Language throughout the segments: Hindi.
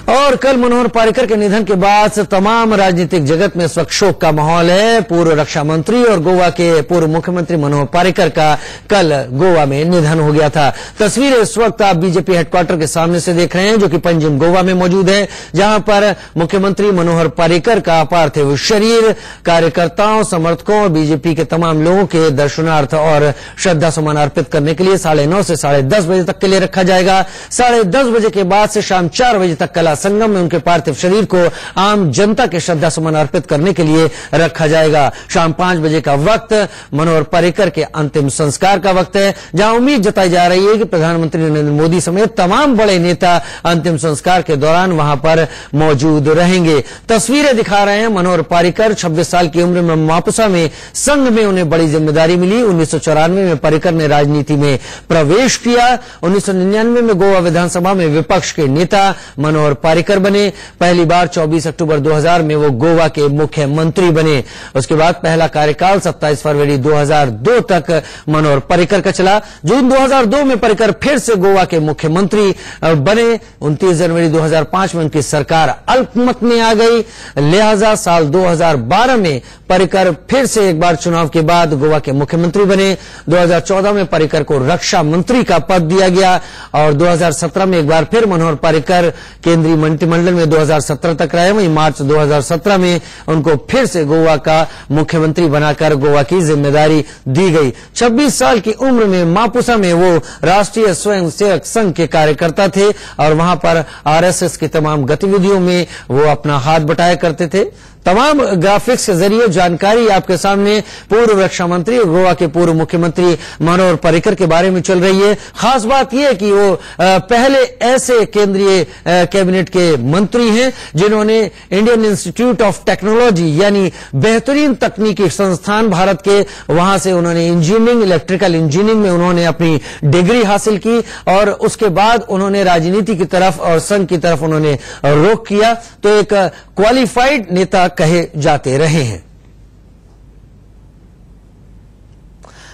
और कल मनोहर पर्रिकर के निधन के बाद से तमाम राजनीतिक जगत में इस वक्त शोक का माहौल है। पूर्व रक्षा मंत्री और गोवा के पूर्व मुख्यमंत्री मनोहर पर्रिकर का कल गोवा में निधन हो गया था। तस्वीरें इस वक्त आप बीजेपी हेडक्वार्टर के सामने से देख रहे हैं, जो कि पंजिम गोवा में मौजूद है, जहां पर मुख्यमंत्री मनोहर पर्रिकर का पार्थिव शरीर कार्यकर्ताओं, समर्थकों और बीजेपी के तमाम लोगों के दर्शनार्थ और श्रद्धा सुमन अर्पित करने के लिए 9:30 से 10:30 बजे तक के लिए रखा जाएगा। 10:30 बजे के बाद से शाम 4 बजे तक कला संगम में उनके पार्थिव शरीर को आम जनता के श्रद्धा सुमन अर्पित करने के लिए रखा जाएगा। शाम 5 बजे का वक्त मनोहर पर्रिकर के अंतिम संस्कार का वक्त है, जहां उम्मीद जताई जा रही है कि प्रधानमंत्री नरेंद्र मोदी समेत तमाम बड़े नेता अंतिम संस्कार के दौरान वहां पर मौजूद रहेंगे। तस्वीरें दिखा रहे हैं मनोहर पर्रिकर 26 साल की उम्र में मापुसा में संघ में उन्हें बड़ी जिम्मेदारी मिली। 1994 में पर्रिकर ने राजनीति में प्रवेश किया। 1999 में गोवा विधानसभा में विपक्ष के नेता मनोहर पर्रिकर बने। पहली बार 24 अक्टूबर 2000 में वो गोवा के मुख्यमंत्री बने। उसके बाद पहला कार्यकाल 27 फरवरी 2002 तक मनोहर पर्रिकर का चला। जून 2002 में पर्रिकर फिर से गोवा के मुख्यमंत्री बने। 29 जनवरी 2005 में उनकी सरकार अल्पमत में आ गई। लिहाजा साल 2012 में पर्रिकर फिर से एक बार चुनाव के बाद गोवा के मुख्यमंत्री बने। 2014 में पर्रिकर को रक्षा मंत्री का पद दिया गया और 2017 में एक बार फिर मनोहर पर्रिकर केंद्रीय मंत्रिमंडल में 2017 तक रहे। वहीं मार्च 2017 में उनको फिर से गोवा का मुख्यमंत्री बनाकर गोवा की जिम्मेदारी दी गई। 26 साल की उम्र में मापुसा में वो राष्ट्रीय स्वयंसेवक संघ के कार्यकर्ता थे और वहां पर आरएसएस की तमाम गतिविधियों में वो अपना हाथ बटाया करते थे। तमाम ग्राफिक्स के जरिए जानकारी आपके सामने पूर्व रक्षा मंत्री और गोवा के पूर्व मुख्यमंत्री मनोहर पर्रिकर के बारे में चल रही है। खास बात यह है कि वो पहले ऐसे केंद्रीय कैबिनेट के मंत्री हैं जिन्होंने इंडियन इंस्टीट्यूट ऑफ टेक्नोलॉजी यानी बेहतरीन तकनीकी संस्थान भारत के, वहां से उन्होंने इंजीनियरिंग, इलेक्ट्रिकल इंजीनियरिंग में उन्होंने अपनी डिग्री हासिल की और उसके बाद उन्होंने राजनीति की तरफ और संघ की तरफ उन्होंने रुख किया। तो एक क्वालिफाइड नेता कहे जाते रहे हैं।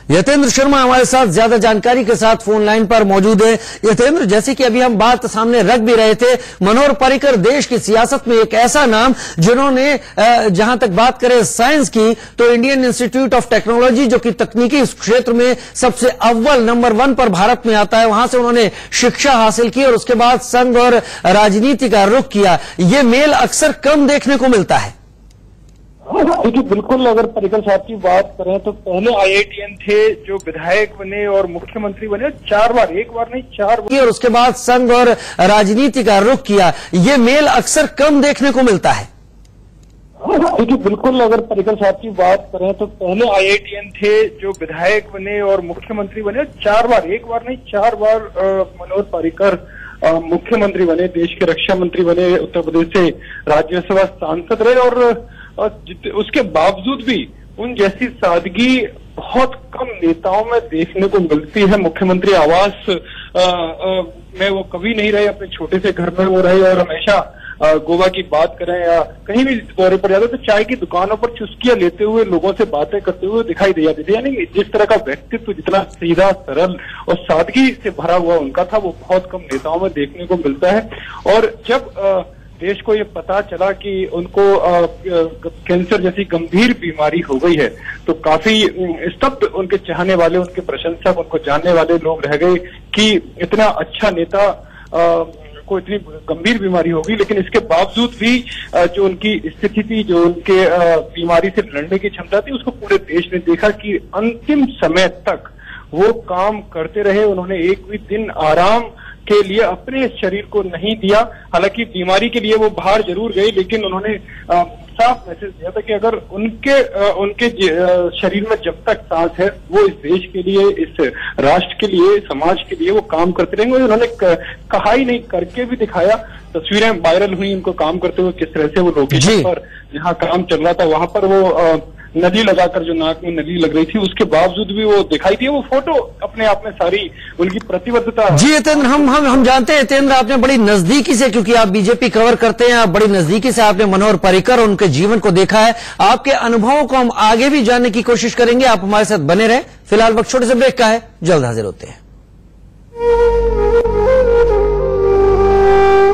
यतेंद्र शर्मा हमारे साथ ज्यादा जानकारी के साथ फोन लाइन पर मौजूद है। यतेंद्र, जैसे कि अभी हम बात सामने रख भी रहे थे, मनोहर पर्रिकर देश की सियासत में एक ऐसा नाम जिन्होंने जहां तक बात करें साइंस की तो इंडियन इंस्टीट्यूट ऑफ टेक्नोलॉजी, जो कि तकनीकी क्षेत्र में सबसे अव्वल नंबर 1 पर भारत में आता है, वहां से उन्होंने शिक्षा हासिल की और उसके बाद संघ और राजनीति का रुख किया। ये मेल अक्सर कम देखने को मिलता है। देखिए, बिल्कुल अगर पर्रिकर साहब की बात करें तो पहले IITian थे जो विधायक बने और मुख्यमंत्री बने 4 बार, एक बार नहीं 4 बार, और उसके बाद संघ और राजनीति का रुख किया। ये मेल अक्सर कम देखने को मिलता है। देखिए, बिल्कुल अगर पर्रिकर साहब की बात करें तो पहले IITian थे जो विधायक बने और मुख्यमंत्री बने 4 बार, एक बार नहीं 4 बार मनोहर पर्रिकर मुख्यमंत्री बने, देश के रक्षा मंत्री बने, उत्तर प्रदेश से राज्यसभा सांसद रहे और उसके बावजूद भी उन जैसी सादगी बहुत कम नेताओं में देखने को मिलती है। मुख्यमंत्री आवास में वो कभी नहीं रहे, अपने छोटे से घर में वो रहे और हमेशा गोवा की बात करें या कहीं भी दौरे पर जाते तो चाय की दुकानों पर चुस्कियां लेते हुए लोगों से बातें करते हुए दिखाई दे जाते थे। यानी जिस तरह का व्यक्तित्व जितना सीधा, सरल और सादगी से भरा हुआ उनका था, वो बहुत कम नेताओं में देखने को मिलता है। और जब देश को ये पता चला कि उनको कैंसर जैसी गंभीर बीमारी हो गई है तो काफी स्तब्ध उनके चाहने वाले, उनके प्रशंसक, उनको जानने वाले लोग रह गए कि इतना अच्छा नेता को इतनी गंभीर बीमारी होगी, लेकिन इसके बावजूद भी जो उनकी स्थिति थी, जो उनके बीमारी से लड़ने की क्षमता थी, उसको पूरे देश ने देखा कि अंतिम समय तक वो काम करते रहे। उन्होंने एक भी दिन आराम के लिए अपने शरीर को नहीं दिया। हालांकि बीमारी के लिए वो बाहर जरूर गए, लेकिन उन्होंने साफ मैसेज दिया था कि अगर उनके शरीर में जब तक सांस है वो इस देश के लिए, इस राष्ट्र के लिए, समाज के लिए वो काम करते रहेंगे। उन्होंने कहा ही नहीं, करके भी दिखाया। तस्वीरें वायरल हुई उनको काम करते हुए, किस तरह से वो लोकेशन पर जहाँ काम चल रहा था वहां पर वो नली लगाकर, जो नाक में नली लग रही थी, उसके बावजूद भी वो दिखाई दिए। वो फोटो अपने आप में सारी उनकी प्रतिबद्धता। जी यतेंद्र, हम जानते हैं यतेंद्र, आपने बड़ी नजदीकी से, क्योंकि आप बीजेपी कवर करते हैं, आप बड़ी नजदीकी से आपने मनोहर पर्रिकर और उनके जीवन को देखा है। आपके अनुभवों को हम आगे भी जानने की कोशिश करेंगे, आप हमारे साथ बने रहें। फिलहाल वक्त छोटे से ब्रेक का है, जल्द हाजिर होते हैं।